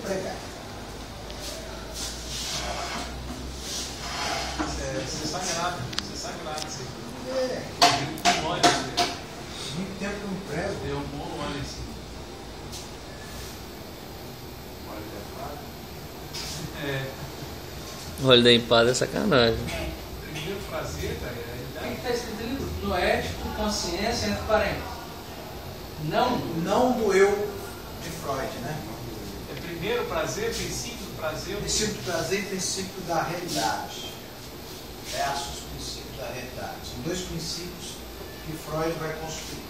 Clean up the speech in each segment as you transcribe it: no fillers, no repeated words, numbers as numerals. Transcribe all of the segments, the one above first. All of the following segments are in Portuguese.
pregar. Você sabe nada. Você É. olha, Muito tempo que eu não prego. deu um bom olho assim. Olho da empada é sacanagem. Primeiro prazer, cara, O que está escrito ali? Noético, consciência entre parênteses. Não. Não do eu de Freud, né? é primeiro prazer, princípio do prazer. Princípio do prazer e princípio da realidade. Versus princípio da realidade. São dois princípios que Freud vai construir.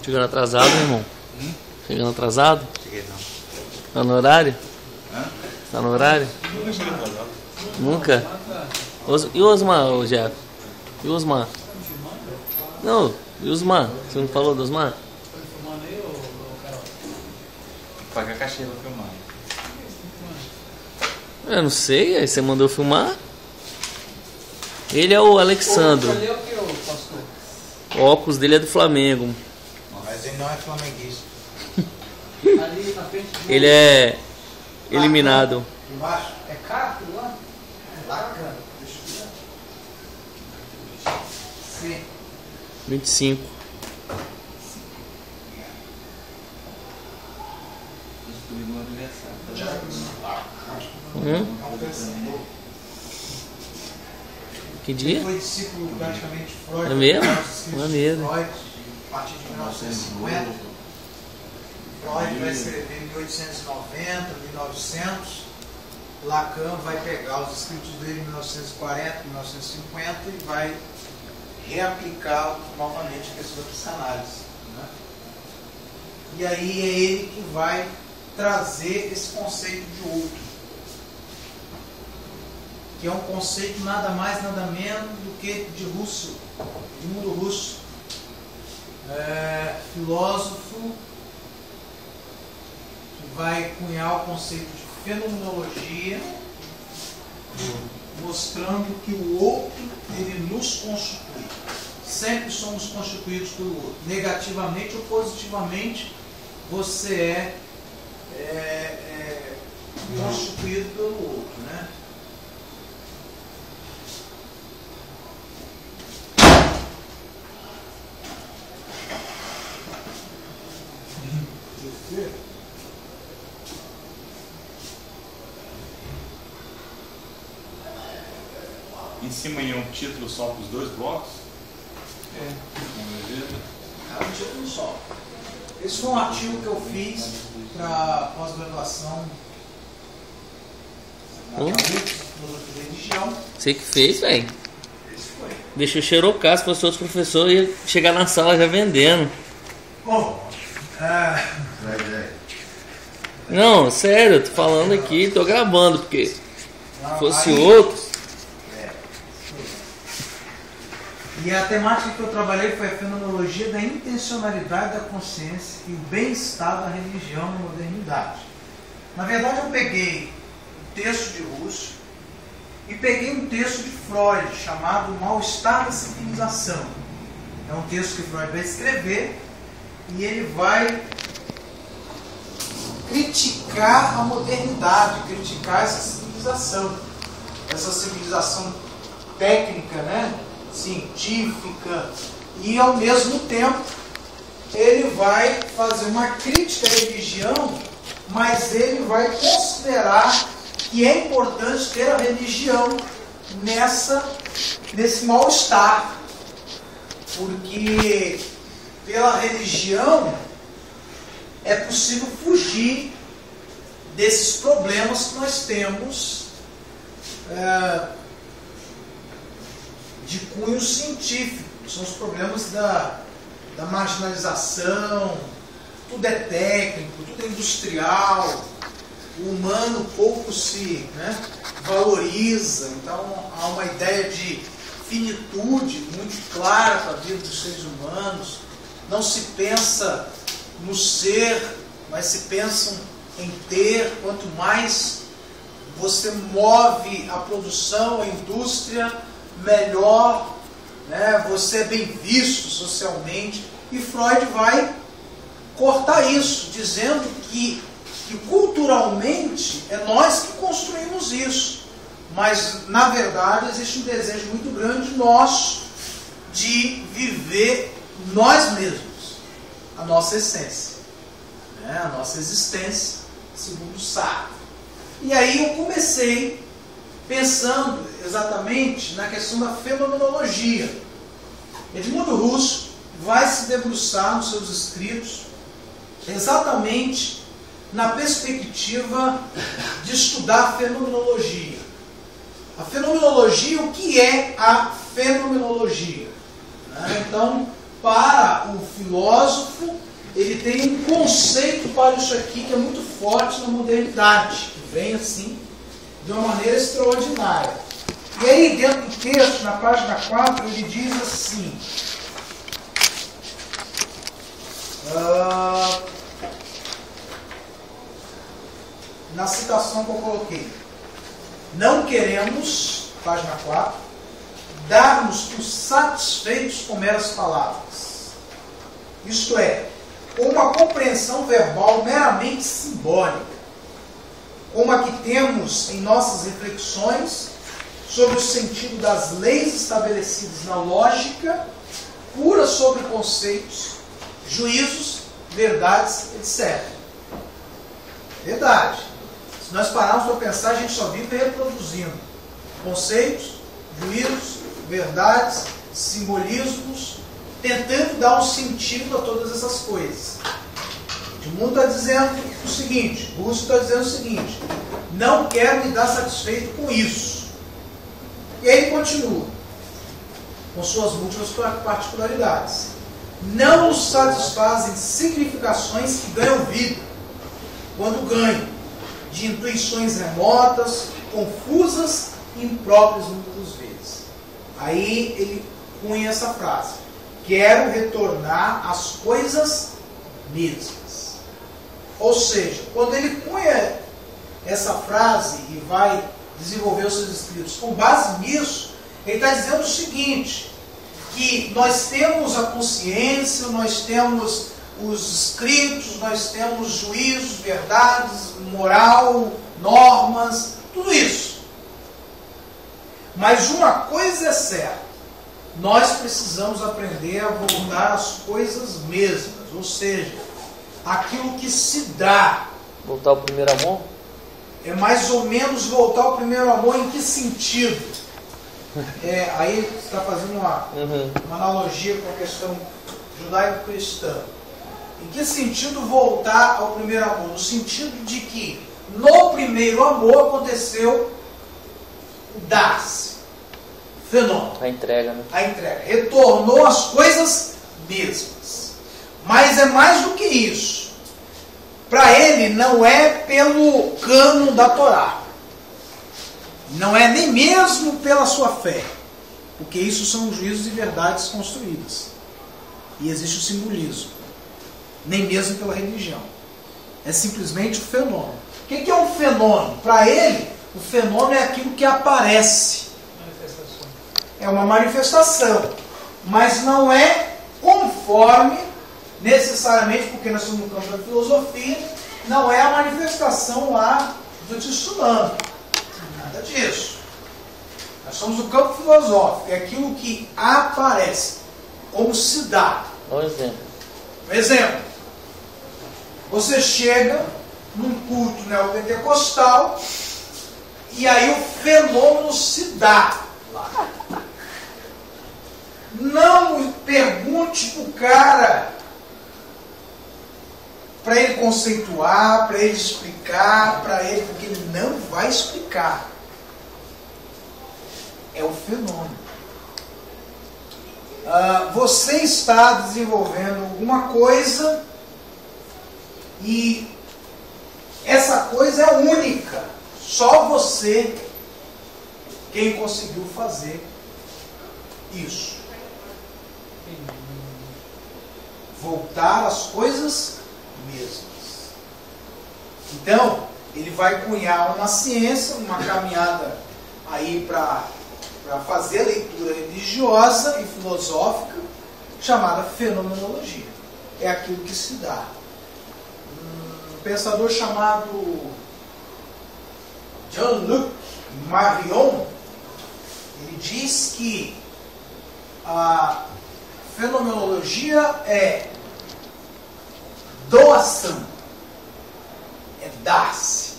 Chegando atrasado, né, irmão? Chegando atrasado? Cheguei não. Tá no horário? Hã? Tá no horário? Nunca cheguei atrasado. Nunca? E o Osmar, ô Jeff? E o Osmar? Não, e o Osmar? Você não falou do Osmar? Paga a caixinha pra filmar. Eu não sei, aí você mandou filmar. Ele é o Alexandro. Ali é o que, ô pastor? O óculos dele é do Flamengo. Mas ele não é flamenguista. Ali na frente de Ele é eliminado. Embaixo? É carro lá? Lacan. Deixa eu ver. Sim. 25. Descobri no aniversário. É um pensador. Que Ele dia? foi discípulo praticamente de Freud. É mesmo? Os escritos de Maneiro. Freud, a partir de 1950. Freud vai escrever em 1890, 1900. Lacan vai pegar os escritos dele em 1940, 1950 e vai reaplicar novamente a questão da psicanálise. Né? E aí é ele que vai trazer esse conceito de outro, que é um conceito nada mais, nada menos do que de Russo, de mundo russo, filósofo que vai cunhar o conceito de fenomenologia, mostrando que o outro ele nos constitui. Sempre somos constituídos pelo outro, negativamente ou positivamente. Você é constituído pelo outro, né? Em cima aí um título só para os dois blocos? É um título só. Esse foi um artigo que eu fiz para pós-graduação na UFRGS, filosofia da religião. Você que fez, velho. Esse foi. Deixou xerocar, se fosse outro professor, ia chegar na sala já vendendo. Bom, Não, sério, eu tô falando aqui, tô gravando, porque se fosse aí- outro. E a temática que eu trabalhei foi a fenomenologia da intencionalidade da consciência e o bem-estar da religião na modernidade. Na verdade, eu peguei um texto de Russo e peguei um texto de Freud chamado Mal-Estar da Civilização. É um texto que Freud vai escrever e ele vai criticar a modernidade, criticar essa civilização técnica, né? Científica, e ao mesmo tempo ele vai fazer uma crítica à religião, mas ele vai considerar que é importante ter a religião nesse mal-estar, porque pela religião é possível fugir desses problemas que nós temos de cunho científico. São os problemas da marginalização, tudo é técnico, tudo é industrial, o humano pouco se valoriza, então há uma ideia de finitude muito clara para a vida dos seres humanos, não se pensa no ser, mas se pensam em ter. Quanto mais você move a produção, a indústria, melhor, você é bem visto socialmente. E Freud vai cortar isso, dizendo que culturalmente é nós que construímos isso. Mas, na verdade, existe um desejo muito grande nosso de viver nós mesmos, a nossa essência, a nossa existência, segundo Sartre. E aí eu comecei pensando exatamente na questão da fenomenologia. Edmundo Russo vai se debruçar nos seus escritos exatamente na perspectiva de estudar a fenomenologia. A fenomenologia, o que é a fenomenologia? Então, para o filósofo, ele tem um conceito para isso aqui que é muito forte na modernidade, que vem assim, de uma maneira extraordinária. E aí, dentro do texto, na página 4, ele diz assim, na citação que eu coloquei: não queremos, página 4, dar-nos por satisfeitos com meras palavras. Isto é, com uma compreensão verbal meramente simbólica, como a que temos em nossas reflexões sobre o sentido das leis estabelecidas na lógica, pura sobre conceitos, juízos, verdades, etc. Verdade. Se nós pararmos para pensar, a gente só vive reproduzindo conceitos, juízos, verdades, simbolismos, tentando dar um sentido a todas essas coisas. O mundo está dizendo o seguinte, Russo está dizendo o seguinte: não quero me dar satisfeito com isso. E aí ele continua, com suas múltiplas particularidades. Não nos satisfazem significações que ganham vida, quando ganham, de intuições remotas, confusas e impróprias muitas vezes. Aí ele cunha essa frase: quero retornar às coisas mesmas. Ou seja, quando ele cunha essa frase e vai desenvolver os seus escritos com base nisso, ele está dizendo o seguinte, que nós temos a consciência, nós temos os escritos, nós temos juízos, verdades, moral, normas, tudo isso. Mas uma coisa é certa: nós precisamos aprender a voltar às coisas mesmas, ou seja, aquilo que se dá. Voltar ao primeiro amor? É mais ou menos voltar ao primeiro amor em que sentido? Aí você está fazendo uma analogia com a questão judaico-cristã. Em que sentido voltar ao primeiro amor? No sentido de que no primeiro amor aconteceu o dar-se, fenômeno. A entrega, né? A entrega. Retornou às coisas mesmas. Mas é mais do que isso. Para ele não é pelo cânon da Torá. Não é nem mesmo pela sua fé. Porque isso são juízos e verdades construídas. E existe o simbolismo. Nem mesmo pela religião. É simplesmente o fenômeno. O que é um fenômeno? Para ele, o fenômeno é aquilo que aparece. É uma manifestação. Mas não é conforme, necessariamente, porque nós estamos no campo da filosofia, não é a manifestação lá do tsunami. Nada disso. Nós estamos no campo filosófico. É aquilo que aparece. Como se dá. Um exemplo. Um exemplo. Você chega num culto neopentecostal e aí o fenômeno se dá lá. Não pergunte para o cara para ele conceituar, para ele explicar, porque ele não vai explicar. É o fenômeno. você está desenvolvendo alguma coisa e essa coisa é única. Só você quem conseguiu fazer isso. Voltar às coisas mesmas. Então, ele vai cunhar uma ciência, uma caminhada aí para fazer a leitura religiosa e filosófica, chamada fenomenologia. É aquilo que se dá. Um pensador chamado Jean-Luc Marion, ele diz que a fenomenologia é doação, é dar-se,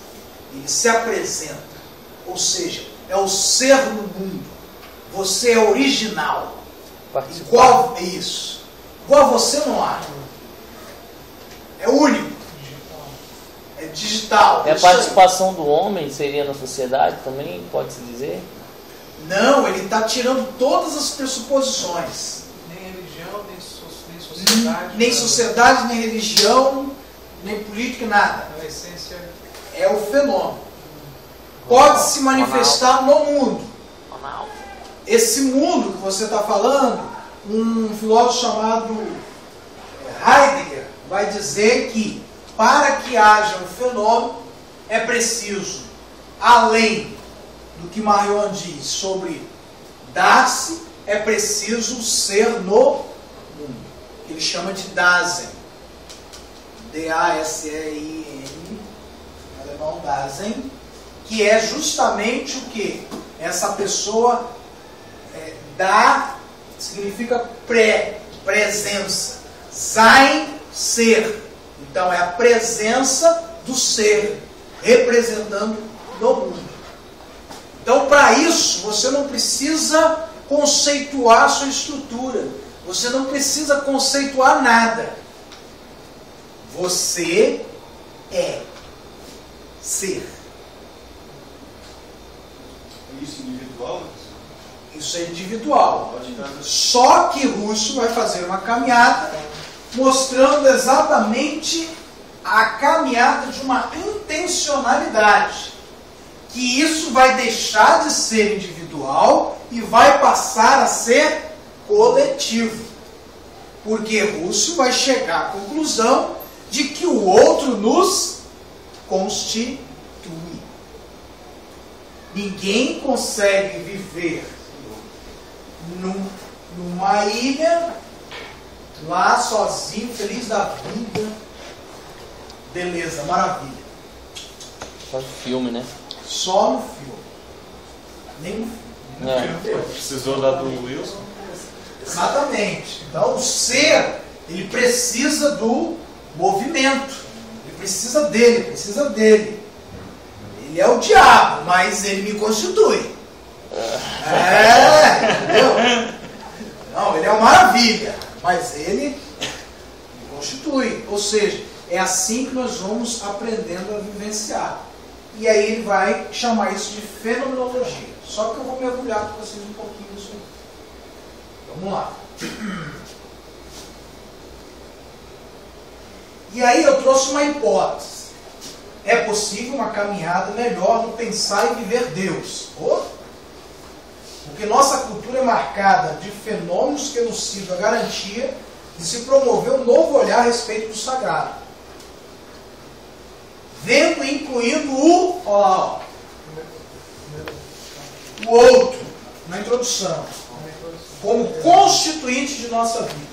ele se apresenta, ou seja, é o ser no mundo, você é original, igual a isso, igual a você não há, é único, é digital. É a participação do homem, seria na sociedade também, pode-se dizer? Não, ele está tirando todas as pressuposições. Nem religião, nem sociedade. Nem sociedade, nem religião, nem política, nada. A essência É o fenômeno. Pode se manifestar no mundo. Esse mundo que você está falando, um filósofo chamado Heidegger vai dizer que para que haja um fenômeno é preciso, além do que Marion diz sobre dar-se, é preciso ser no mundo. Ele chama de Dasein. D-A-S-E-I-N, em alemão Dasein, que é justamente o que? Essa pessoa dá, significa presença. Sein, ser. Então é a presença do ser representando no mundo. Então, para isso, você não precisa conceituar sua estrutura. Você não precisa conceituar nada. Você é ser. Isso individual? Isso é individual. Só que Russo vai fazer uma caminhada mostrando exatamente a caminhada de uma intencionalidade. Que isso vai deixar de ser individual e vai passar a ser coletivo. Porque Russo vai chegar à conclusão de que o outro nos constitui. Ninguém consegue viver numa ilha, lá sozinho, feliz da vida. Beleza, maravilha. Só filme, né? Só no filme. Nem no filme. Precisou da do Wilson? Exatamente. Então o ser, ele precisa do movimento. Ele precisa dele. Ele é o diabo, mas ele me constitui. Entendeu? Não, ele é uma maravilha, mas ele me constitui. Ou seja, é assim que nós vamos aprendendo a vivenciar. E aí ele vai chamar isso de fenomenologia. Só que eu vou mergulhar com vocês um pouquinho nisso aqui. Vamos lá. E aí eu trouxe uma hipótese. É possível uma caminhada melhor no pensar e viver Deus. Porque nossa cultura é marcada de fenômenos que elucidam a garantia de se promover um novo olhar a respeito do sagrado. Vendo e incluindo o outro, na introdução, como constituinte de nossa vida.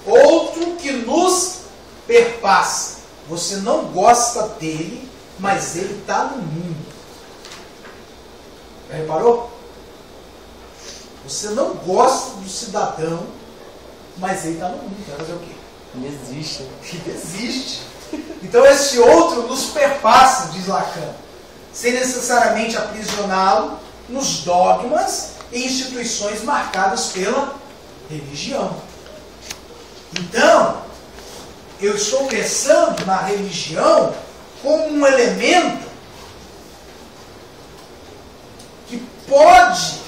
Outro que nos perpassa. Você não gosta dele, mas ele está no mundo. Já reparou? Você não gosta do cidadão, mas ele está no mundo. Vai fazer o quê? Ele existe. Ele existe. Então esse outro nos perpassa, diz Lacan, sem necessariamente aprisioná-lo nos dogmas e instituições marcadas pela religião. Então, eu estou pensando na religião como um elemento que pode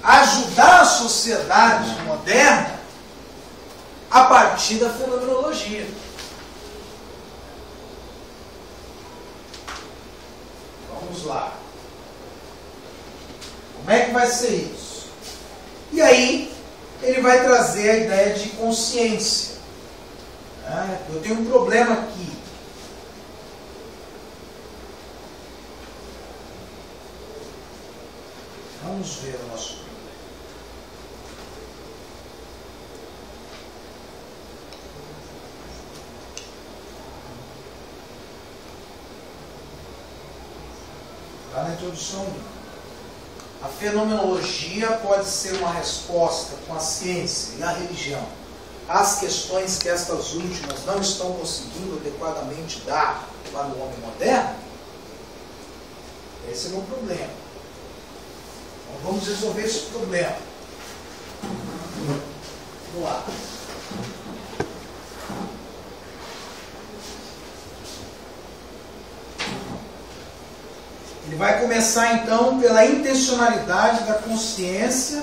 ajudar a sociedade moderna a partir da fenomenologia. Vamos lá. Como é que vai ser isso? E aí, ele vai trazer a ideia de consciência. Eu tenho um problema aqui. Vamos ver o nosso problema. Lá na introdução, a fenomenologia pode ser uma resposta com a ciência e a religião às questões que estas últimas não estão conseguindo adequadamente dar para o homem moderno. Esse é o meu problema. Então vamos resolver esse problema. Vamos lá. Ele vai começar então pela intencionalidade da consciência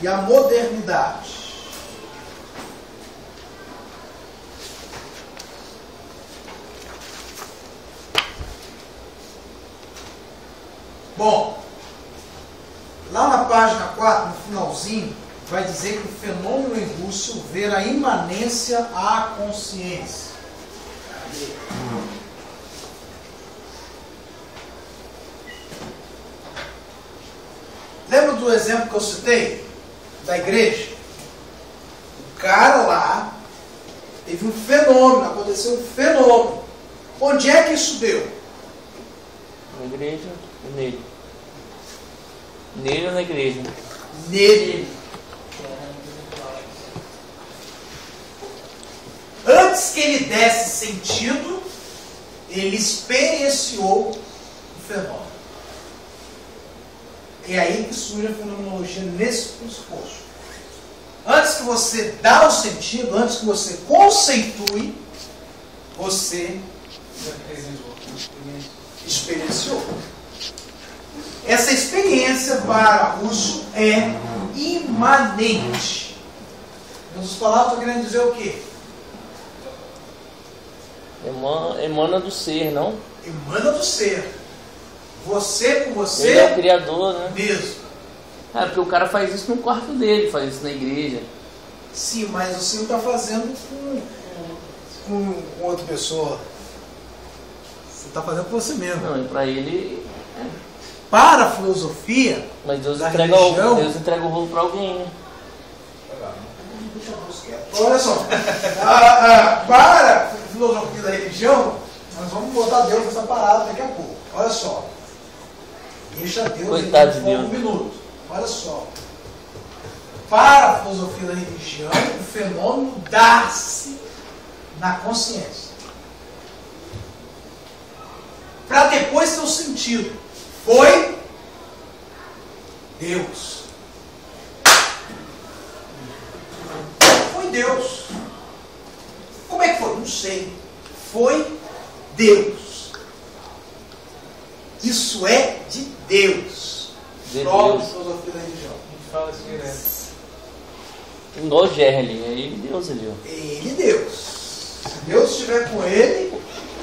e a modernidade. Bom, lá na página 4, no finalzinho, vai dizer que o fenômeno em Husserl vê a imanência à consciência. Lembra do exemplo que eu citei? Da igreja? O cara lá teve um fenômeno, aconteceu um fenômeno. Onde é que isso deu? Na igreja ou nele? Nele ou na igreja? Nele. Antes que ele desse sentido, ele experienciou o fenômeno. É aí que surge a fenomenologia nesse pressuposto. Antes que você dá o sentido, antes que você conceitue, você experienciou. Essa experiência para Husserl é imanente. Em outras palavras, estou querendo dizer o quê? Emana do ser, não? Emana do ser. Você com você. Ele é o criador, né? Mesmo. Porque o cara faz isso no quarto dele, faz isso na igreja. Sim, mas você não está fazendo com outra pessoa. Você está fazendo com você mesmo. Não, e para ele. Para a filosofia. Mas Deus da entrega religião, Deus entrega o rolo para alguém, né? Olha só. Para a filosofia da religião, nós vamos botar Deus nessa parada daqui a pouco. Olha só. Deixa Deus Coitado de por Deus. um minuto. Olha só. Para a filosofia da religião, o fenômeno dá-se na consciência. Para depois ter um sentido. Foi Deus. Foi Deus. Como é que foi? Não sei. Foi Deus. Isso é de Deus. Prova de filosofia da religião. A gente fala isso direto. Igual o Gerli, é ele Deus ali, ó. Ele Deus. Se Deus estiver com ele,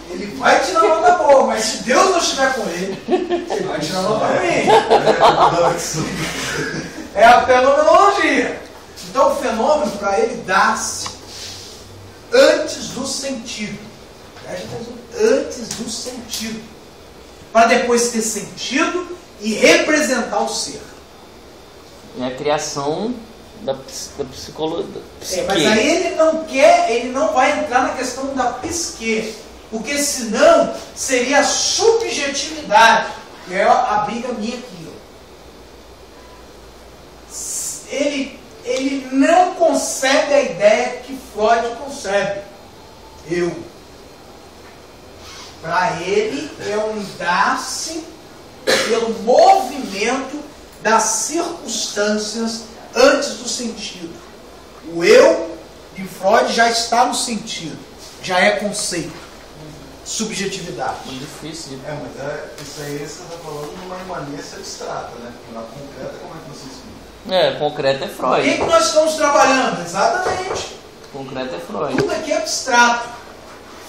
ele vai tirar uma nota boa. Mas se Deus não estiver com ele, ele vai tirar uma nota ruim. É a fenomenologia. Então o fenômeno, para ele, dá-se antes do sentido. Antes do sentido. Para depois ter sentido e representar o ser. É a criação da psicologia. Mas aí ele não vai entrar na questão da psique, porque senão seria a subjetividade, que é a briga minha aqui. Ó. Ele não concebe a ideia que Freud concebe. Para ele é um dar-se pelo movimento das circunstâncias antes do sentido. O eu de Freud já está no sentido, já é conceito, subjetividade. É difícil. Mas isso aí você está falando de uma imanência abstrata, né? Porque na concreta, como é que você explica? Concreto é O que Freud. nós estamos trabalhando? Exatamente. Concreto é Freud. Tudo aqui é abstrato.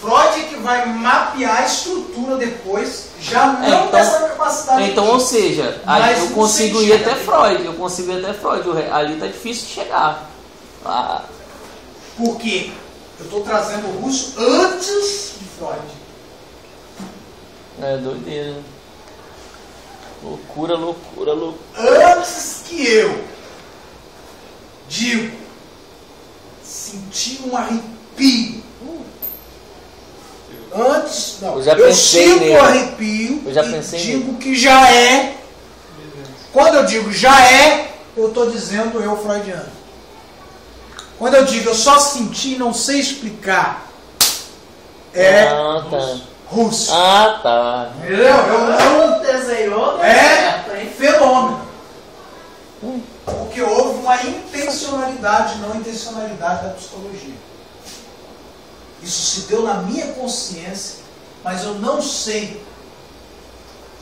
Freud é que vai mapear a estrutura depois, já não com essa capacidade. Então, ou seja, aí eu consigo ir até Freud. Eu consigo ir até Freud. Ali tá difícil de chegar. Por quê? Eu estou trazendo o Russo antes de Freud. É doideira. Loucura, loucura, loucura. Antes que eu digo, senti um arrepio. Antes, não. Eu sinto o arrepio e digo que já é. Quando eu digo já é, eu estou dizendo eu freudiano. Quando eu digo eu só senti e não sei explicar, é russo. Tá. Entendeu? Eu não desenhou. É fenômeno. Porque houve uma intencionalidade, não intencionalidade da psicologia. Isso se deu na minha consciência, mas eu não sei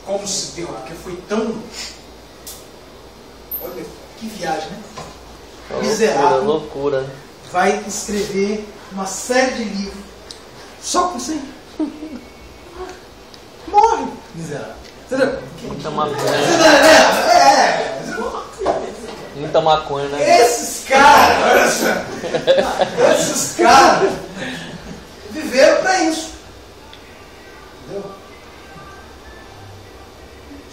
como se deu, porque foi tão... Olha, que viagem, né? Miserável. Loucura. Vai escrever uma série de livros só com isso aí. Morre, miserável. Entendeu? Muita maconha. Muita maconha, né? Esses caras viveram para isso. Entendeu?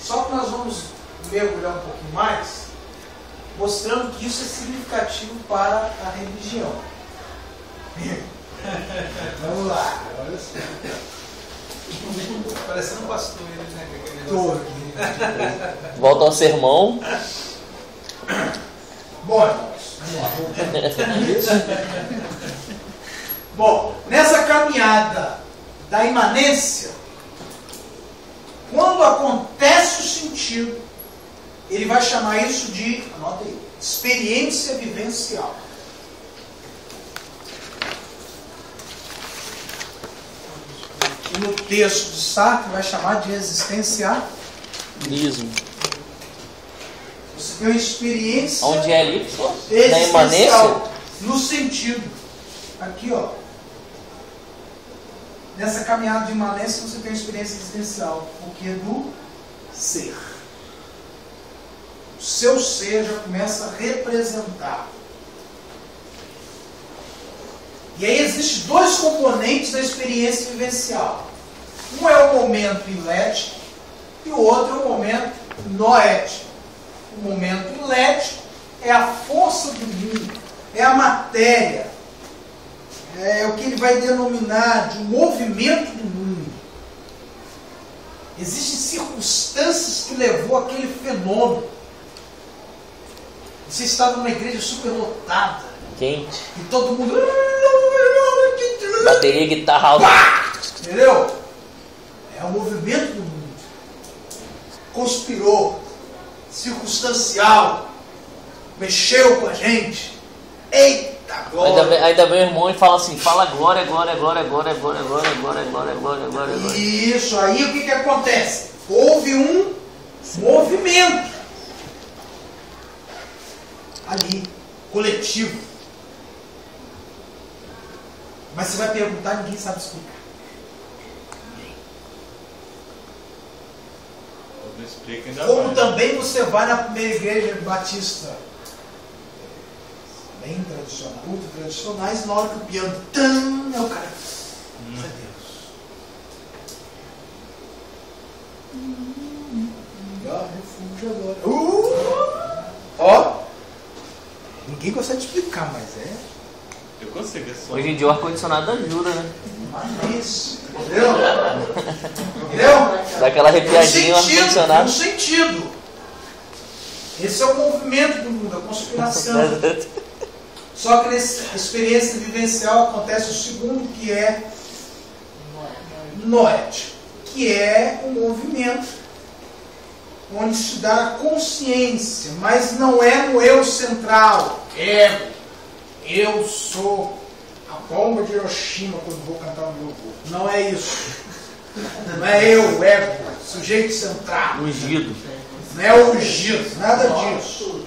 Só que nós vamos mergulhar um pouquinho mais, mostrando que isso é significativo para a religião. Vamos lá. Olha só. Parecendo um pastor, né? Estou aqui. Volta ao sermão. Bom, irmãos, vamos lá. Bom, nessa caminhada da imanência, quando acontece o sentido, ele vai chamar isso de, anota aí, experiência vivencial. E no texto de Sartre vai chamar de existencialismo. Você tem uma experiência. Onde é ali? Na imanência? No sentido. Aqui, ó. Nessa caminhada de imanência você tem uma experiência existencial. Porque é do ser. O seu ser já começa a representar. E aí existem dois componentes da experiência vivencial. Um é o momento ilético e o outro é o momento noético. O momento ilético é a força do mundo, é a matéria, é o que ele vai denominar de movimento do mundo. Existem circunstâncias que levou aquele fenômeno. Você estava numa igreja super lotada. Quente. E todo mundo... Bateria, guitarra alta. Entendeu? É o movimento do mundo. Conspirou. Circunstancial. Mexeu com a gente. Eita, glória. Ainda vem o irmão e fala assim, fala glória, glória, glória, glória, glória, glória, glória, glória, glória, glória, glória. Isso, aí o que acontece? Houve um movimento. Ali, coletivo. Mas você vai perguntar, ninguém sabe explicar. Como também você vai na primeira igreja batista, bem tradicional, muito tradicionais, na hora que o piano é o cara. Meu Deus. Refúgio agora. Ó. Ninguém consegue explicar, mas é. Eu consigo. Hoje em dia o ar-condicionado ajuda, né? Isso. Entendeu? Entendeu? Dá aquela arrepiadinha no ar-condicionado. Um sentido. Esse é o movimento do mundo, a conspiração. Só que nessa experiência vivencial acontece o segundo, que é noético, que é um movimento onde se dá a consciência, mas não é no eu central. Eu sou a bomba de Hiroshima quando vou cantar o meu povo. Não é isso. Não é eu, o ego, sujeito central. Ungido. Não é ungido, nada disso.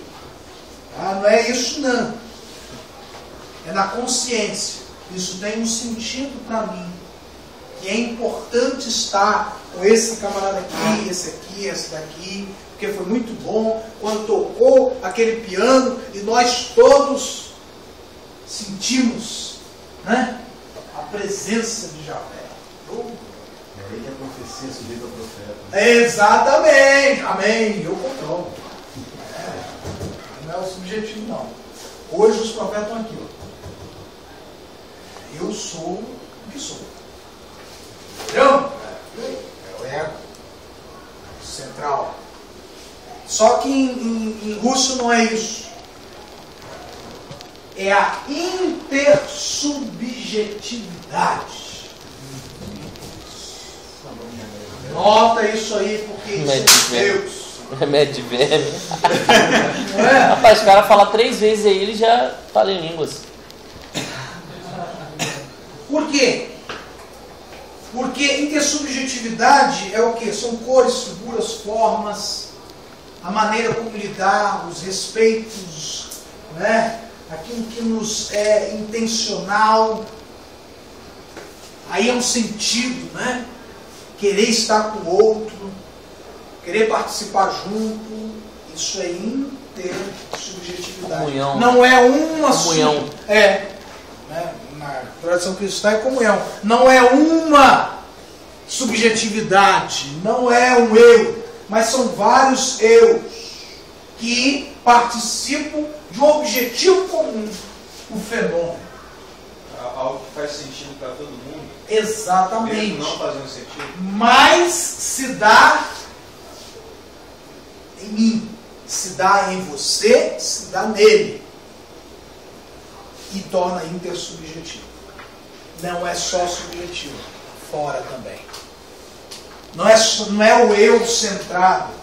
Tá? Não é isso não. É na consciência. Isso tem um sentido para mim. Que é importante estar com esse camarada aqui, esse daqui, porque foi muito bom quando tocou aquele piano e nós todos sentimos, né, a presença de Javé. É aí que a profecia é sujeita ao profeta. Exatamente, amém. Eu controlo. Não é o subjetivo, não. Hoje os profetas estão aqui. Ó. Eu sou o que sou. Entendeu? É o ego central. Só que em russo não é isso. É a intersubjetividade. Nota isso aí, porque isso é Deus. Remédio de verme. Não é? Rapaz, o cara fala 3 vezes aí, ele já fala em línguas. Por quê? Porque intersubjetividade é o quê? São cores, figuras, formas, a maneira como lidar, os respeitos, né? Aquilo que nos é intencional. Aí é um sentido, né? Querer estar com o outro, querer participar junto, isso é intersubjetividade. Comunhão. Não é uma Comunhão. né? Na tradição cristã é comunhão. Não é uma subjetividade, não é um eu, mas são vários eus que participam de um objetivo comum, um fenômeno. Algo que faz sentido para todo mundo. Exatamente. Mesmo não fazendo sentido. Mas se dá em mim, se dá em você, se dá nele. E torna intersubjetivo. Não é só subjetivo, fora também. Não é o eu centrado,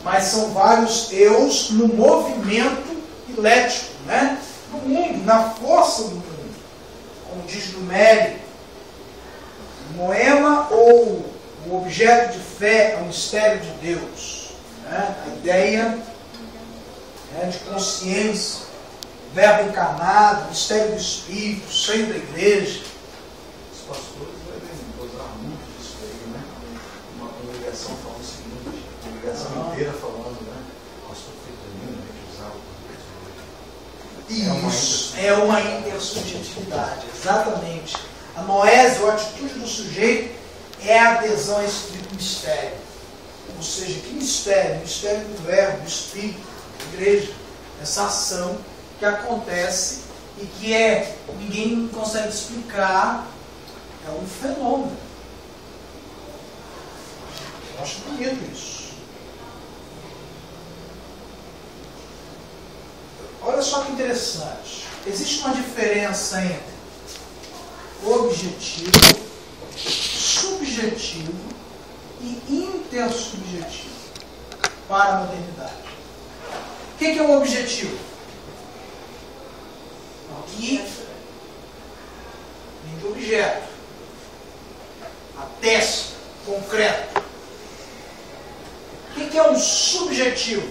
mas são vários eus no movimento elétrico, né? No mundo, na força do mundo. Como diz no Mérito, Moema ou o objeto de fé é o mistério de Deus. Né? A ideia, né, de consciência, verbo encarnado, mistério do Espírito, seio da igreja. Os pastores devem usar muito disso aí, né? Uma congregação falando o seguinte, a congregação inteira falando, né? Pastor Feitorinho, né? Que usava Isso é uma intersubjetividade, exatamente. A noese, ou a atitude do sujeito, é a adesão a esse tipo de mistério. Ou seja, que mistério? Mistério do verbo, do Espírito, da igreja. Essa ação que acontece e que ninguém consegue explicar, é um fenômeno. Eu acho bonito isso. Olha só que interessante. Existe uma diferença entre objetivo, subjetivo e intersubjetivo para a modernidade. O que é o objetivo? Aqui vem de objeto, a testa, concreto. O que é um subjetivo?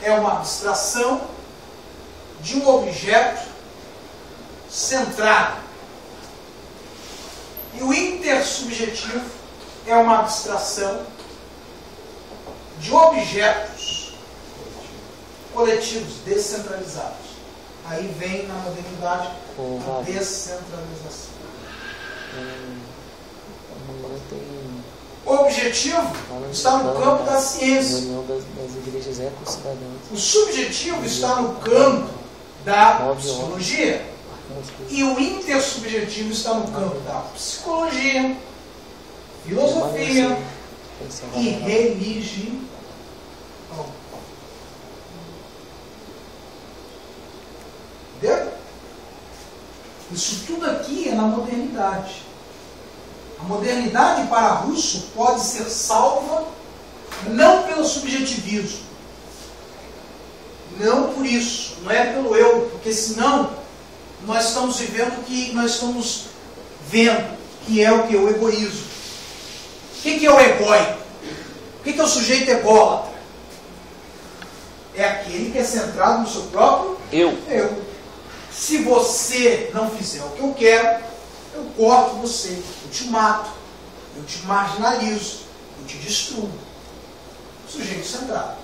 É uma abstração de um objeto centrado. E o intersubjetivo é uma abstração de objetos coletivos, descentralizados. Aí vem na modernidade a descentralização. O objetivo está no campo da ciência. O subjetivo está no campo da psicologia. E o intersubjetivo está no campo da psicologia, filosofia e religião. Entendeu? Isso tudo aqui é na modernidade. A modernidade para Russo pode ser salva não pelo subjetivismo, não por isso, não é pelo eu, porque senão nós estamos vivendo o que nós estamos vendo, que é o que? O egoísmo. O que é o egóico? O que é o sujeito ególatra? é aquele que é centrado no seu próprio Eu. Se você não fizer o que eu quero, eu corto você, eu te mato, eu te marginalizo, eu te destruo. Sujeito centrado.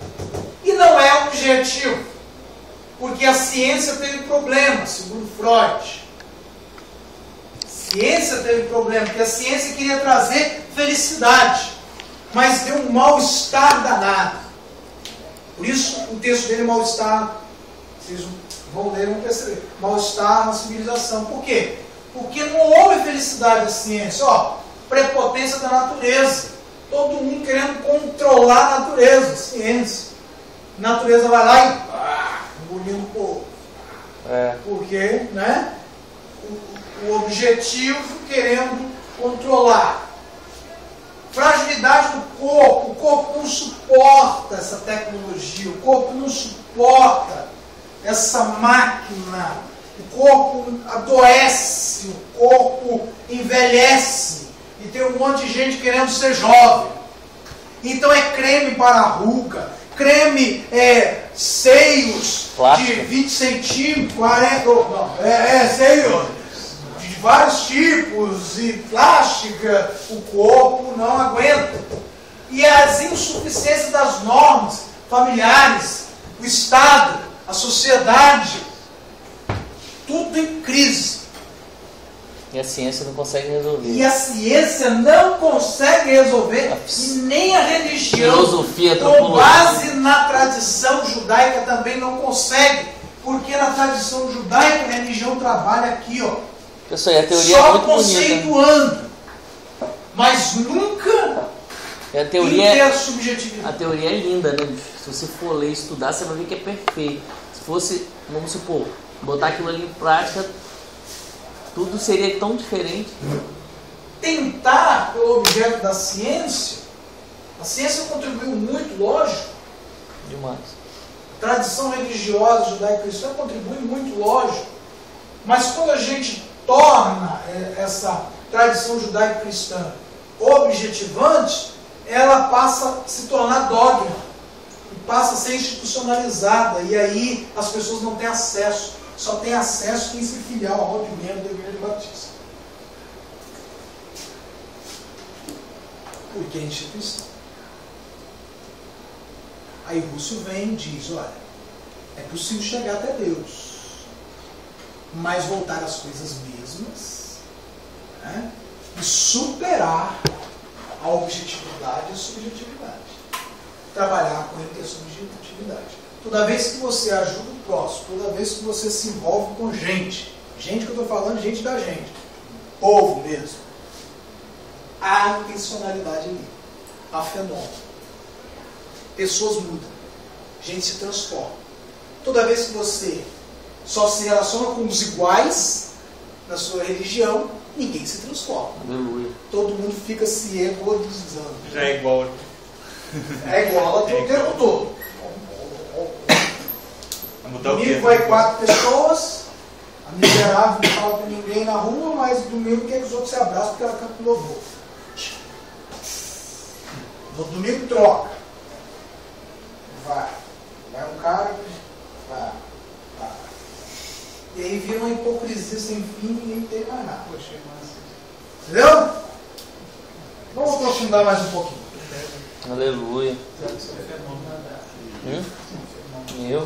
E não é objetivo, porque a ciência teve problema, segundo Freud. A ciência teve problema, porque a ciência queria trazer felicidade, mas deu um mal-estar danado. Por isso o texto dele é mal-estar, vocês vão ler e vão perceber, mal-estar na civilização. Por quê? Porque não houve felicidade da ciência. Prepotência da natureza. Todo mundo querendo controlar a natureza, a ciência. A natureza vai lá e engolindo o povo. Porque, né? O objetivo querendo controlar. Fragilidade do corpo. O corpo não suporta essa tecnologia. O corpo não suporta essa máquina. O corpo adoece. O corpo envelhece. E tem um monte de gente querendo ser jovem. Então é creme para a ruga. Creme seios Plástica. de 20 centímetros, 40. Seios de vários tipos e plástica. O corpo não aguenta. E as insuficiências das normas familiares, o Estado, a sociedade, tudo em crise. E a ciência não consegue resolver. E a ciência não consegue resolver, e nem a religião, Filosofia, com antropologia. base na tradição judaica, também não consegue. Porque na tradição judaica, a religião trabalha aqui, Pessoal, e a teoria é só muito bonita. conceituando, mas nunca E a em teoria, ter subjetividade. a teoria é linda, né? Se você for ler e estudar, você vai ver que é perfeito. Se fosse, vamos supor, botar aquilo ali em prática, tudo seria tão diferente. Tentar pelo objeto da ciência, a ciência contribuiu muito, lógico. Demais. A tradição religiosa judaico-cristã contribui muito, lógico. Mas quando a gente torna essa tradição judaico-cristã objetivante, ela passa a se tornar dogma. E passa a ser institucionalizada. E aí as pessoas não têm acesso. Só tem acesso quem se filiar ao rol de membro da Igreja Batista. Porque é instituição. Aí Rússio vem e diz, olha, é possível chegar até Deus, mas voltar às coisas mesmas, né? E superar a objetividade e a subjetividade. Trabalhar com a intersubjetividade. Toda vez que você ajuda o próximo, toda vez que você se envolve com gente que eu estou falando, gente da gente, povo mesmo, há intencionalidade ali, há fenômeno. Pessoas mudam, gente se transforma. Toda vez que você só se relaciona com os iguais na sua religião, ninguém se transforma. Aleluia. Todo mundo fica se egoizando. Já é igual. É igual o tempo todo. Mudar o quê? Domingo vai 4 pessoas, a miserável não fala com ninguém na rua, mas domingo quer que os outros se abraçam porque ela canta louvor. No domingo troca. Vai um cara, vai. E aí vira uma hipocrisia sem fim e ninguém tem mais nada. Entendeu? Vamos aprofundar mais um pouquinho. Aleluia. Eu?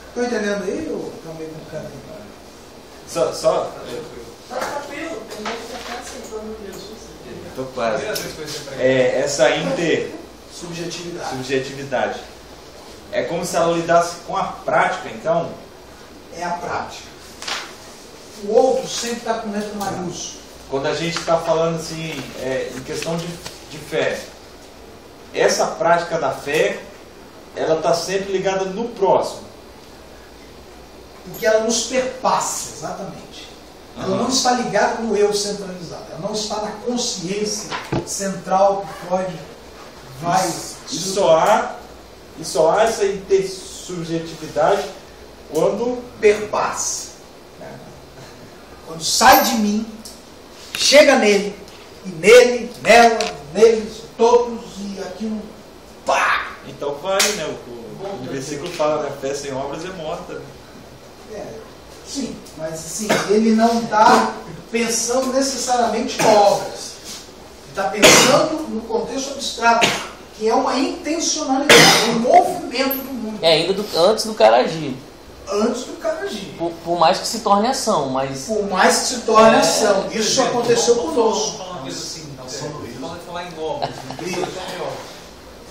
Estão entendendo aí ou estão meio com cara? Só. Tá tranquilo, tem gente que está aceitando Jesus. Tô quase. Essa Subjetividade. é como se ela lidasse com a prática, então. É a prática. O outro sempre está com letra maiúscula. Quando a gente está falando assim, em questão de fé, essa prática da fé, ela está sempre ligada no próximo. Porque ela nos perpassa, exatamente. Ela não está ligada no eu centralizado. Ela não está na consciência central que Freud vai... E só há essa intersubjetividade quando perpassa. Quando sai de mim, chega nele, e nele, nela, neles, todos, e aquilo, pá! Então vai, né? O versículo fala, né? Fé sem obras é morta. Sim, mas assim, ele não está pensando necessariamente em obras. Ele está pensando no contexto abstrato, que é uma intencionalidade, um movimento do mundo. Ainda antes do cara agir. Antes do cara agir. Por mais que se torne ação, mas... Por mais que se torne ação. Isso aconteceu conosco. Falando uma coisa assim, falando de falar em obras,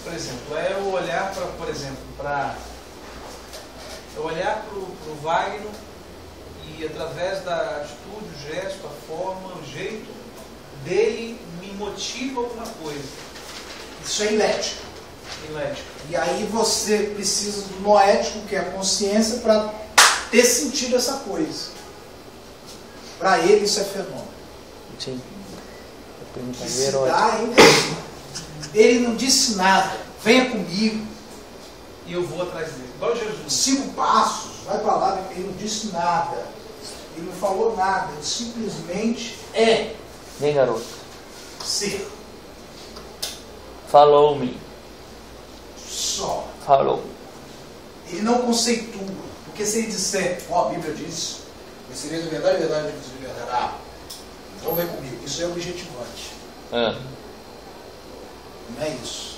por exemplo, é eu olhar para, por exemplo, eu olhar para o Wagner e através da atitude, o gesto, a forma, o jeito dele me motiva alguma coisa. Isso é ilético. Ilético. E aí você precisa do noético, que é a consciência, para ter sentido essa coisa. Para ele isso é fenômeno. Sim. Que se dá em você. Ele não disse nada. Venha comigo. E eu vou atrás dele. Igual Jesus. 5 passos. Vai para lá. Ele não disse nada. Ele não falou nada. Ele simplesmente é. Vem, garoto. Ser. Falou-me. Só. Falou. Ele não conceitua. Porque se ele disser, a Bíblia diz, conhecereis a verdade, a verdade vos libertará. Então vem comigo. Isso é objetivante. Não é isso.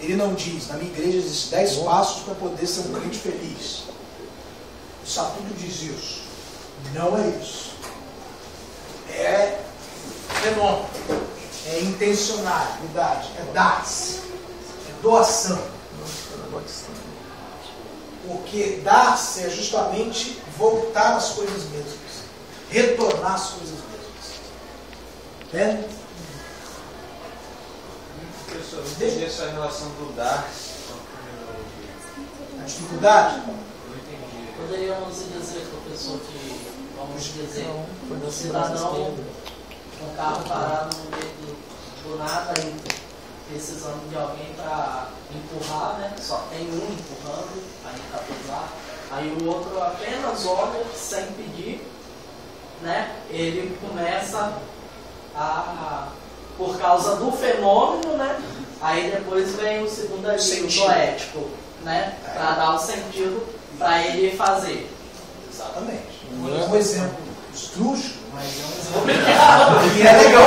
Ele não diz, na minha igreja existem 10 passos para poder ser um crente feliz. O estatuto diz isso. Não é isso. É fenômeno. É intencionalidade. É dar-se. É doação. Porque dar-se é justamente voltar às coisas mesmas. Retornar às coisas mesmas. É? Eu entendi essa relação do dar A dificuldade? não entendi. Poderíamos dizer, professor, que, vamos dizer, um cidadão com um carro parado no meio do nada e precisando de alguém para empurrar, né? Só tem um empurrando, aí para pisar. Aí o outro apenas olha sem pedir, né? Ele começa por causa do fenômeno, né? Aí depois vem o segundo ali, o poético, né? Para dar o sentido para ele fazer. Exatamente. Um exemplo estrúxulo, mas é um exemplo. E é legal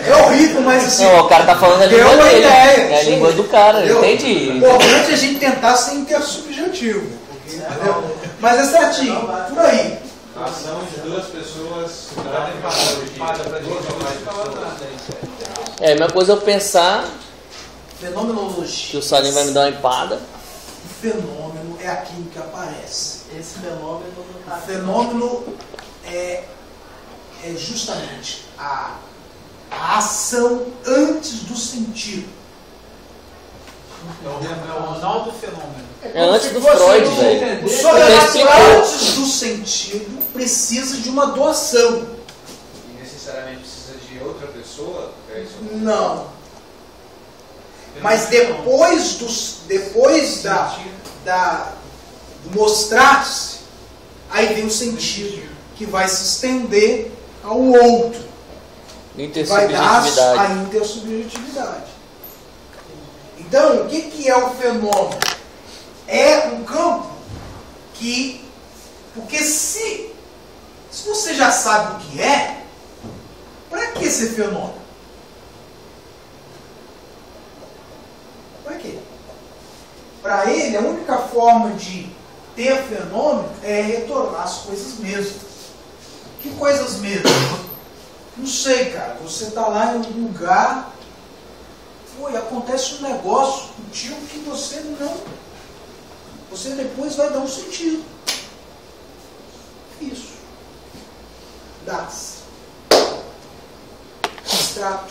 é horrível, mas assim. Não, o cara tá falando a língua dele. Ideia, é a língua do cara, entendi. O importante é a gente tentar ser intersubjetivo. Entendeu? Mas é certinho, por aí. A ação de duas pessoas para a mesma coisa eu pensar Fenomenologia. que o Salim vai me dar uma empada. O fenômeno é aquilo que aparece. Esse fenômeno não está. O fenômeno é justamente a ação antes do sentido. É o nó do fenômeno. É antes do Freud, velho. O sobrenatural antes do sentido precisa de uma doação. E necessariamente precisa de outra pessoa? É isso? Não. Mas depois do mostrar-se, aí vem o sentido que vai se estender ao outro. Vai dar a intersubjetividade. Então, o que é o fenômeno? É um campo que... Porque se você já sabe o que é, para que ser fenômeno? Para quê? Para ele, a única forma de ter fenômeno é retornar às coisas mesmas. Que coisas mesmas? Não sei, cara. Você está lá em um lugar... e acontece um negócio contigo que você não... Você depois vai dar um sentido. Isso. Dá-se. Abstrato.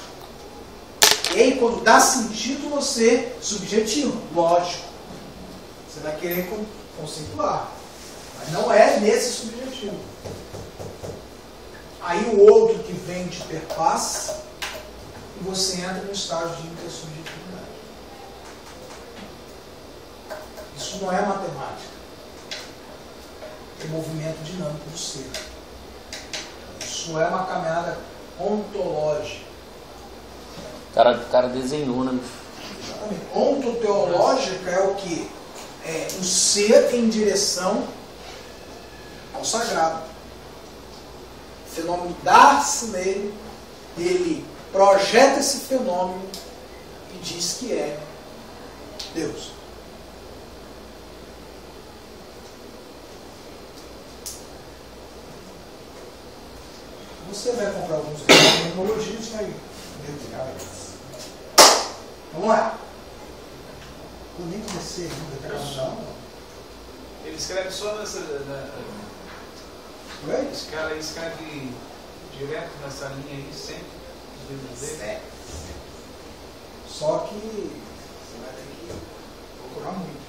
E aí, quando dá sentido, você subjetiva. Lógico. Você vai querer conceituar. Mas não é nesse subjetivo. Aí o outro que vem te perpassa, e você entra no estágio de intersubjetividade. Isso não é matemática. É movimento dinâmico do ser. Isso é uma caminhada ontológica. O cara desenhou, né? Exatamente. Ontoteológica é o que? É o ser em direção ao sagrado. O fenômeno dá-se nele, ele projeta esse fenômeno e diz que é Deus. Você vai comprar alguns livros de tecnologia e vai mergulhar eles. Vamos lá. Eu nem comecei ainda, não. Ele escreve só nessa. Oi? Esse cara aí escreve direto nessa linha aí, sempre. Os livros dele. É. Só que você vai ter que procurar muito.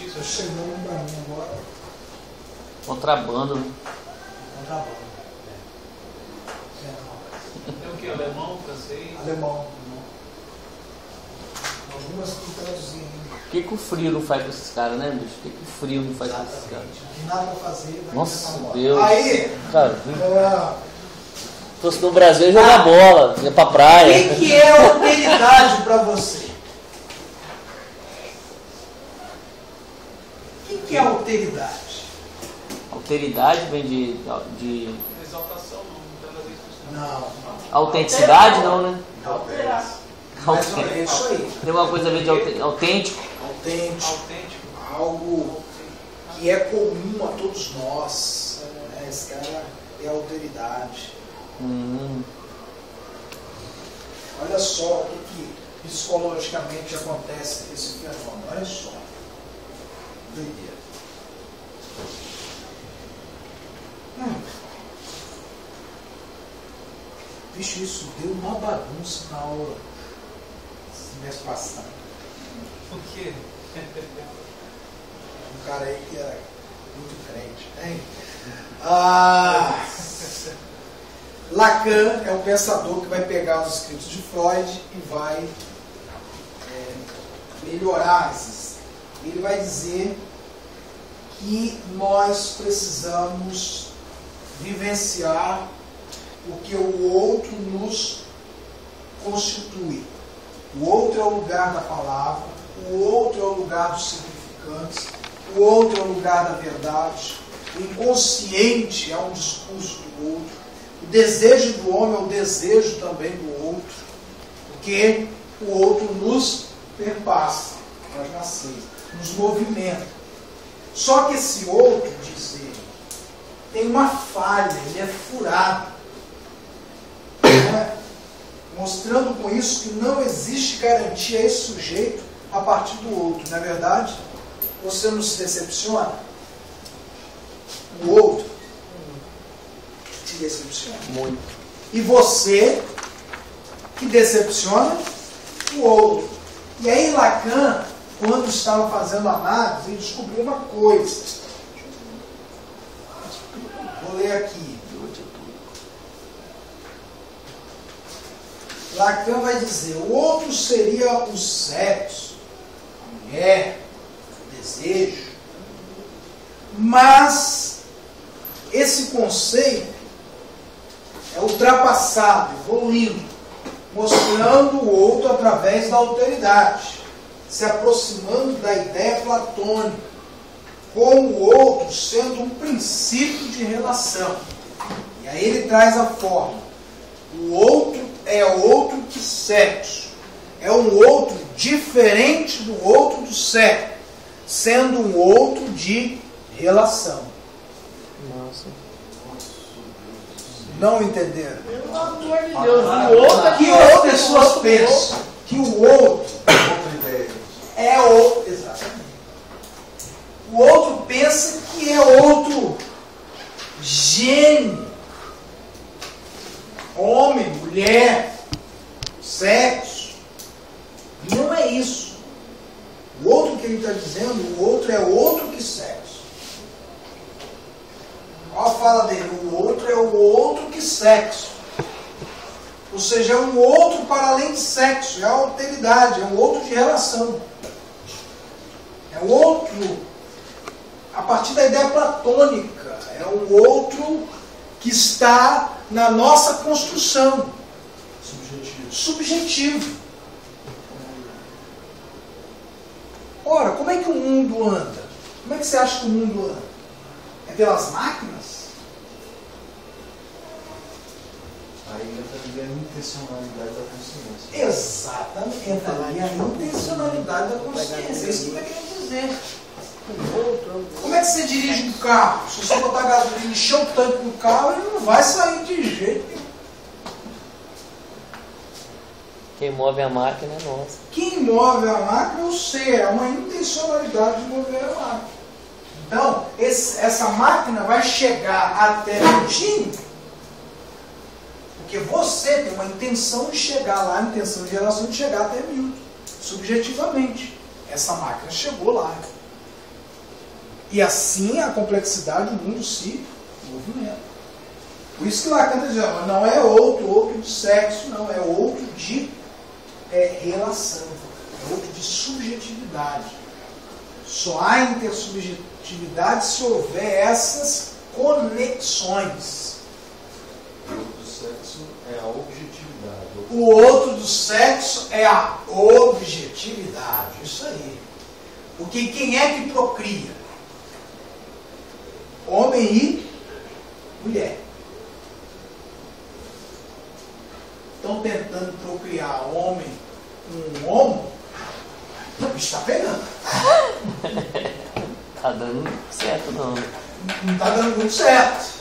Estou chegando para mim agora. Contrabando, né? Contrabando. Tem o que? Alemão, francês? Alemão. Algumas que traduzir ainda. O que o frio não faz com esses caras, né, bicho? O que o frio não faz com esses caras? Não tem nada para fazer. Vai Nossa, começar Deus. Aí, Cara, se fosse no Brasil, ia jogar bola, ia pra praia. o que é alteridade para você? O que é alteridade? Alteridade vem de Exaltação, não tem a ver com isso. Não. autenticidade, não, né? Alterar. Mas olha, é isso aí. Tem uma coisa a ver de autêntico. Autêntico. Algo que é comum a todos nós. Né? Esse cara é alteridade. Olha só o que psicologicamente acontece com esse fenômeno. Olha só. Doideira. Vixe, isso deu uma bagunça na aula semestre passado. O quê? Um cara aí que era muito crente, hein? Lacan é um pensador que vai pegar os escritos de Freud e vai melhorar esses. Ele vai dizer que nós precisamos vivenciar o que o outro nos constitui. O outro é o lugar da palavra, o outro é o lugar dos significantes, o outro é o lugar da verdade, o inconsciente é um discurso do outro, o desejo do homem é o desejo também do outro, porque o outro nos perpassa, nós nascemos, nos movimenta. Só que esse outro, diz ele, tem uma falha, ele é furado. Mostrando com isso que não existe garantia a esse sujeito a partir do outro. Não é verdade? Você não se decepciona? O outro te decepciona. Muito. E você que decepciona o outro. E aí Lacan, quando estava fazendo análise, ele descobriu uma coisa. Vou ler aqui. Lacan vai dizer, o outro seria o sexo, a mulher, o desejo. Mas esse conceito é ultrapassado, evoluindo, mostrando o outro através da alteridade, se aproximando da ideia platônica, com o outro sendo um princípio de relação. E aí ele traz a forma. O outro é outro que sexo. É um outro diferente do outro do sexo, sendo um outro de relação. Nossa. Não entenderam? Pelo amor de Deus, o outro Que as pessoas pensam que o outro Outra ideia. é o... Exatamente. O outro pensa que é outro gênio. Homem, mulher, sexo. Não é isso. O outro que ele está dizendo, o outro é outro que sexo. Olha a fala dele, o outro é o outro que sexo. Ou seja, é um outro para além de sexo, é a alteridade, é um outro de relação. É um outro, a partir da ideia platônica, é um outro que está na nossa construção. Subjetivo. subjetivo. Ora, como é que o mundo anda? Como é que você acha que o mundo anda? É pelas máquinas? Aí entra a intencionalidade da consciência. Exatamente, entra ali a intencionalidade da consciência. É isso que está querendo dizer. Como é que você dirige um carro? Se você botar gasolina e encher o tanque do carro, ele não vai sair de jeito nenhum. Quem move a máquina é nós. Quem move a máquina, eu sei, é uma intencionalidade de mover a máquina. Então, essa máquina vai chegar até Milton, porque você tem uma intenção de chegar lá, a intenção de geração de chegar até Milton, subjetivamente. Essa máquina chegou lá. E assim a complexidade do mundo se movimenta. Por isso que Lacan diz, não é outro de sexo, não, é outro de relação, é outro de subjetividade. Só há intersubjetividade se houver essas conexões. O outro sexo é a objetividade. O outro do sexo é a objetividade. Isso aí. Porque quem é que procria? Homem e mulher. Estão tentando procriar homem com um homo, o bicho está pegando. Tá dando certo não. Não está dando muito certo.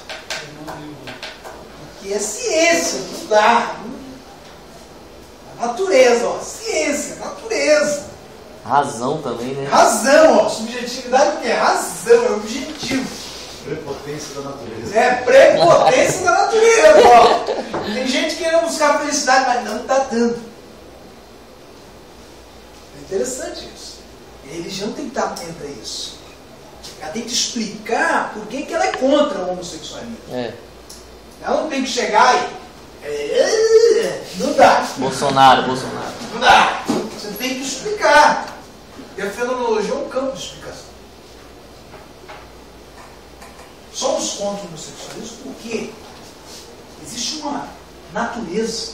Porque é ciência, não dá. A natureza, ó. Ciência, natureza. Razão também, né? Razão, ó. Subjetividade o que é? Razão, é objetivo. Prepotência da natureza. É prepotência da natureza, ó. Tem gente querendo buscar felicidade, mas não está dando. É interessante isso. A religião tem que estar atenta a isso. Ela tem que explicar por que ela é contra o homossexualismo. Ela não tem que chegar e... não dá. Bolsonaro. Não dá. Você tem que explicar. E a fenomenologia é um campo de explicação. Somos contra o homossexualismo porque existe uma natureza.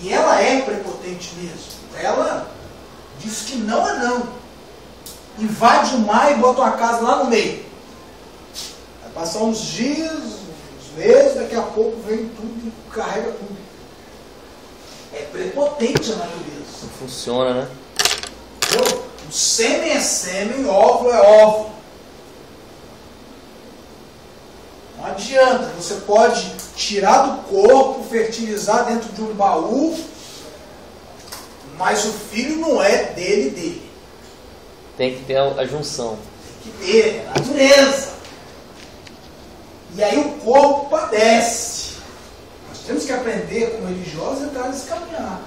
E ela é prepotente mesmo. Ela diz que não é não. Invade o mar e bota uma casa lá no meio. Vai passar uns dias, uns meses, daqui a pouco vem tudo e carrega tudo. É prepotente a natureza. Não funciona, né? Entendeu? O sêmen é sêmen, óvulo é óvulo. Não adianta, você pode tirar do corpo, fertilizar dentro de um baú, mas o filho não é dele. Tem que ter a junção. Tem que ter, é natureza. E aí o corpo padece. Nós temos que aprender como religiosos a entrar nesse caminhar.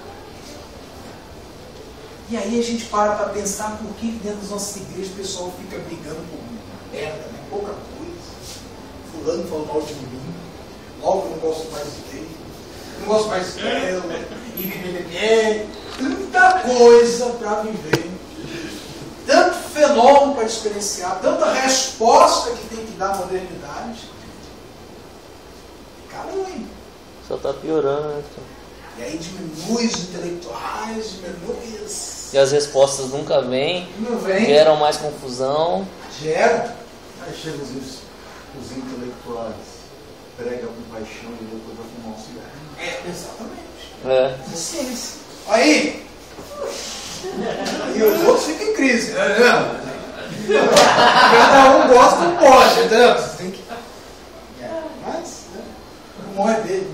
E aí a gente para pensar por que dentro das nossas igrejas o pessoal fica brigando por merda, né? Pouca coisa. Fulano falou mal de mim, logo eu não gosto mais dele, não gosto mais dela, tanta coisa para viver, tanto fenômeno para experienciar, tanta resposta que tem que dar à modernidade. Fica ruim. Só tá piorando, né? E aí diminui os intelectuais, diminui as... E as respostas nunca vêm, Não vem, geram mais confusão. gera. Aí chegam os intelectuais, prega com paixão e depois vai fumar um cigarro. Exatamente. É. Ciência. Aí os outros ficam em crise. Cada um gosta como pode, entendeu? Você tem que... Mas, né? O humor é dele.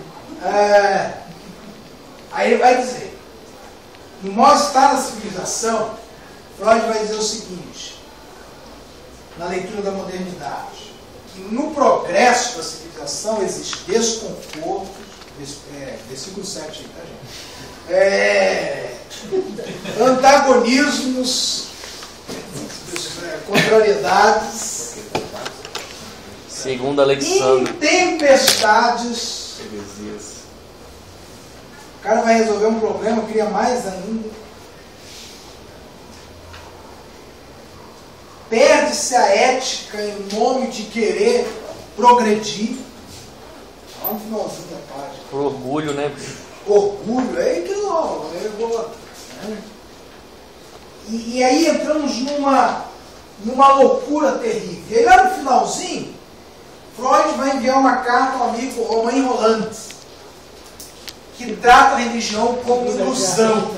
Aí ele vai dizer, no mal-estar da civilização, Freud vai dizer o seguinte, na leitura da modernidade, que no progresso da civilização existe desconforto, versículo 7 aí, tá, gente? Antagonismos, contrariedades, Segundo Alexandre. intempestades. O cara vai resolver um problema, cria mais ainda. Perde-se a ética em nome de querer progredir. Olha no finalzinho da página. Por orgulho, né? orgulho, é que não, eu vou... E aí entramos numa loucura terrível. E aí lá no finalzinho, Freud vai enviar uma carta ao amigo Romain Rolland, que trata a religião como ilusão.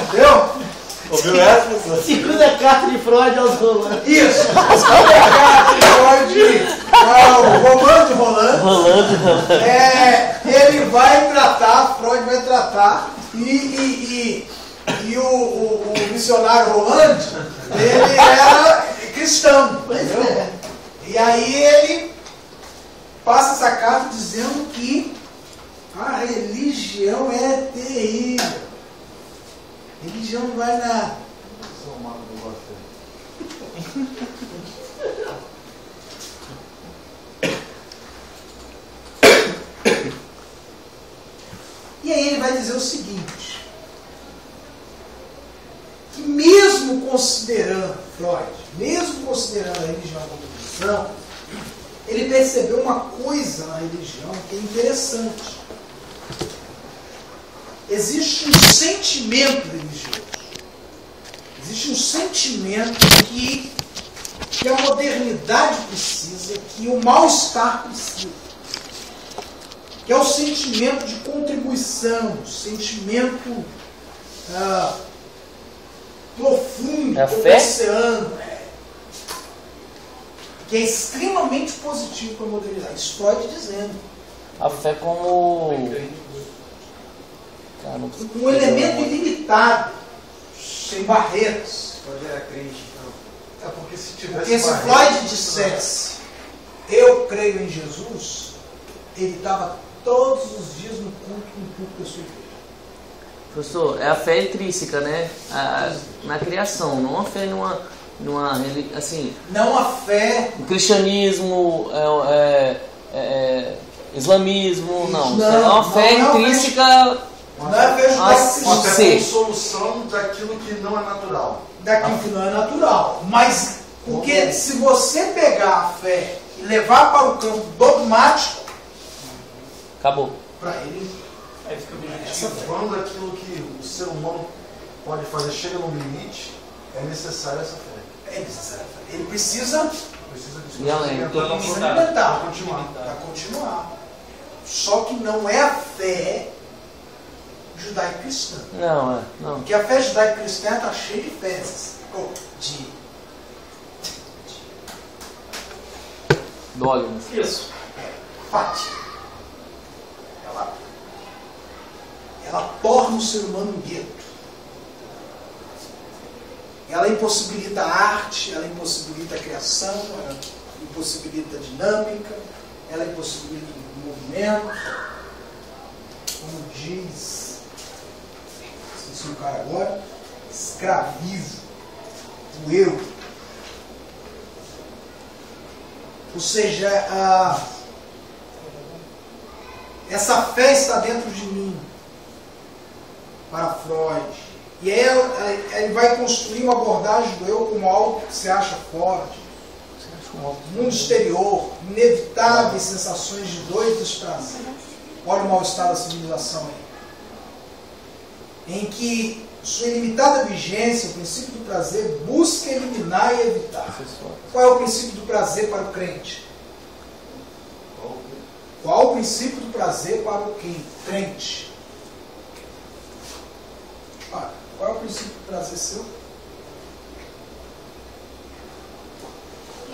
Entendeu? Ouviu essa? Segunda carta de Freud aos Rolland. Isso! A segunda carta de Freud ao Romain de Rolland. Ele vai tratar, Freud vai tratar, e o missionário Rolland, ele era cristão, entendeu? E aí ele passa essa carta dizendo que a religião é terrível. Religião não vai nada. E aí ele vai dizer o seguinte, que mesmo considerando Freud, mesmo considerando a religião como religião, ele percebeu uma coisa na religião que é interessante. Existe um sentimento religioso. Existe um sentimento que a modernidade precisa, que o mal-estar precisa. Que é o sentimento de contribuição, o sentimento profundo, do oceano. Que é extremamente positivo para a modernidade. Isso Freud dizendo. A fé como... Um elemento ilimitado, sem barreiras. Freud era crente, então. É porque se tivesse. Porque se Freud dissesse, eu creio em Jesus, ele estava todos os dias no culto da sua igreja. Professor, é a fé intrínseca, né? Na criação, não a fé numa assim. Não a fé. O cristianismo, islamismo, não. É uma fé intrínseca. Não é a fé judaica. Uma fé como solução daquilo que não é natural. Daquilo que não é natural. Mas, porque se você pegar a fé e levar para o campo dogmático, acabou. Para ele, Quando aquilo que o ser humano pode fazer chega no limite, é necessária essa fé. É necessário. Ele precisa E além, alimentar, para continuar. Só que não é a fé judaico-cristã. Não. Porque a fé judaico-cristã está cheia de fezes. Dogmas. Isso. Fátima. Ela torna o ser humano um gueto. Ela impossibilita a arte, ela impossibilita a criação, ela impossibilita a dinâmica, ela impossibilita o movimento. Como diz, esqueci o cara agora, escraviza o eu. Ou seja, essa fé está dentro de mim, para Freud. E aí ele vai construir uma abordagem do eu como algo que se acha fora, mundo exterior, inevitáveis sensações de dor e desprazer. Olha o mal-estar da civilização aí. Em que sua ilimitada vigência, o princípio do prazer, busca eliminar e evitar. Qual é o princípio do prazer para o crente? Qual o princípio do prazer para o crente? Qual é o princípio do prazer seu?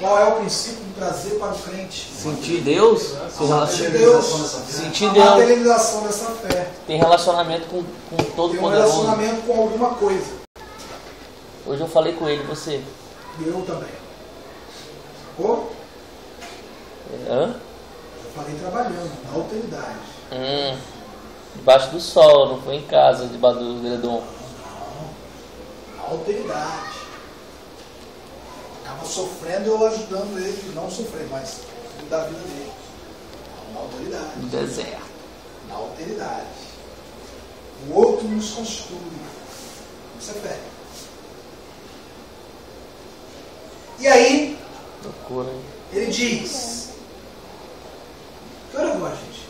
Qual é o princípio do prazer para o crente? Sentir Deus? Sentir A Deus. materialização dessa fé. Tem relacionamento com todo Tem um poderoso. relacionamento com alguma coisa. Hoje eu falei com ele, você. Eu também. Ou? Hã? Eu falei trabalhando, na autoridade. Debaixo do sol, não foi em casa, debaixo do edredom. Na alteridade. Estava sofrendo, eu ajudando ele, não sofrer, mas cuidar da vida dele. Na autoridade. No deserto. Na alteridade. O outro nos constitui. Isso é fé. E aí, Loucura, hein? ele diz: que hora agora, gente?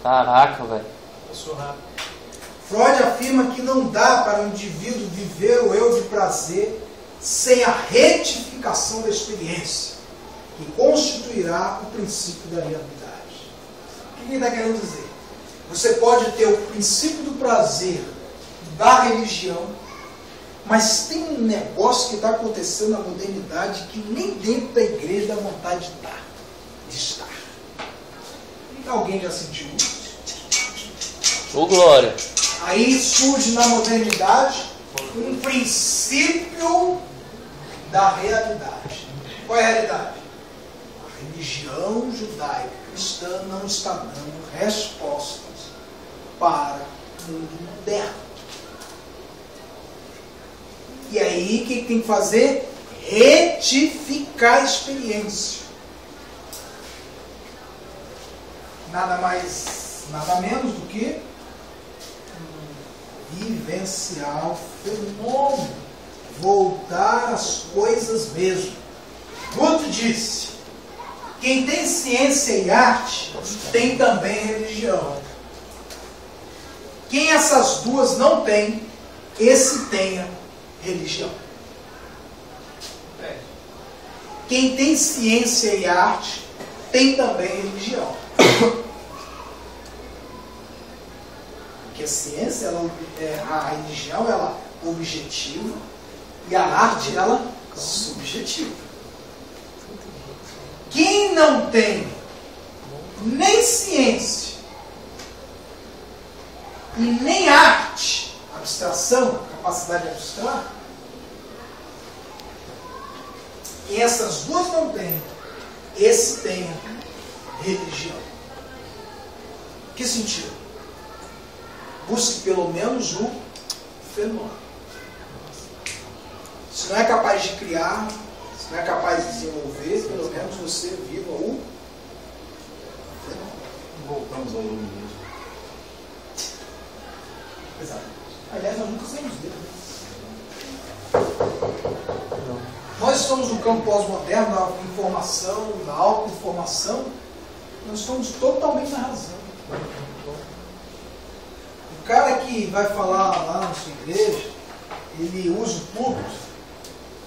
Caraca, velho. Passou rápido. Freud afirma que não dá para o indivíduo viver o eu de prazer sem a retificação da experiência, que constituirá o princípio da realidade. O que ele está querendo dizer? Você pode ter o princípio do prazer da religião, mas tem um negócio que está acontecendo na modernidade que nem dentro da igreja dá vontade de estar. Alguém já sentiu isso? Ô, Glória. Aí surge na modernidade um princípio da realidade. Qual é a realidade? A religião judaica cristã não está dando respostas para o mundo moderno. E aí o que tem que fazer? Retificar a experiência. Nada mais, nada menos do que vivenciar o fenômeno, voltar às coisas mesmo. Guto disse: quem tem ciência e arte tem também religião. Quem essas duas não tem, esse tenha religião. Quem tem ciência e arte tem também religião. Porque a ciência, a religião, ela é objetiva e a arte, ela é subjetiva. Quem não tem nem ciência e nem arte, abstração, capacidade de abstrair, e essas duas não têm, esse tem religião. Que sentido? Busque pelo menos o fenômeno. Se não é capaz de criar, se não é capaz de desenvolver, pelo menos você viva o fenômeno. Voltamos ao iluminismo. Exato. Aliás, nós nunca saímos dele. Nós estamos no campo pós-moderno, na informação, na auto-informação. Nós estamos totalmente na razão. O cara que vai falar lá na sua igreja, ele usa o púlpito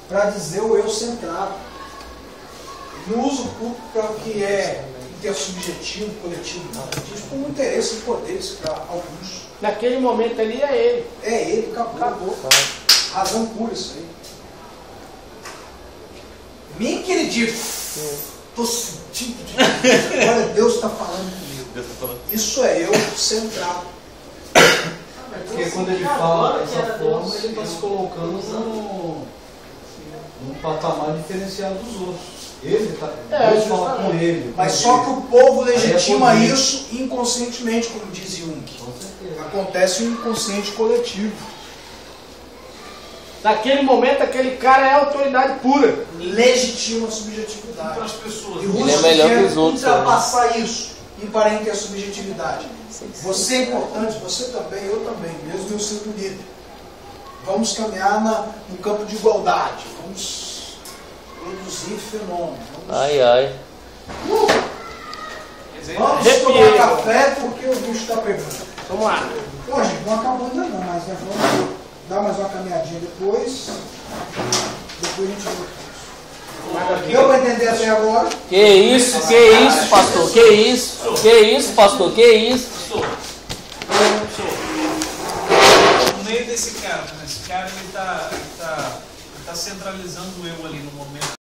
para dizer o eu centrado. Ele não usa o púlpito para o que é intersubjetivo, coletivo, nada disso, por um interesse de poderes para alguns. Naquele momento ali é ele. É ele, acabou. Razão pura isso aí. Nem que ele diga, estou sentindo, olha, Deus está falando comigo. Isso é eu centrado. Porque quando ele fala dessa forma, ele está se colocando num patamar diferenciado dos outros. Ele está. Deus fala com ele. Mas só que o povo legitima isso inconscientemente, como diz Jung. Acontece um inconsciente coletivo. Naquele momento, aquele cara é autoridade pura. Legitima a subjetividade. Para as pessoas. E Ele é Russell melhor quer que os outros, ultrapassar isso em parente a subjetividade. Você é importante, você também, eu também, mesmo eu sendo líder. Vamos caminhar no campo de igualdade. Vamos produzir fenômenos. Ai, ai. Vamos tomar café porque o bicho está pegando. Vamos lá. Pô, gente, não acabou ainda não, mas nós vamos dar mais uma caminhadinha depois. Depois a gente volta. Deu para entender até agora? Que isso, pastor? Que isso, pastor? Que isso? No meio desse cara, esse cara ele tá centralizando o eu ali no momento.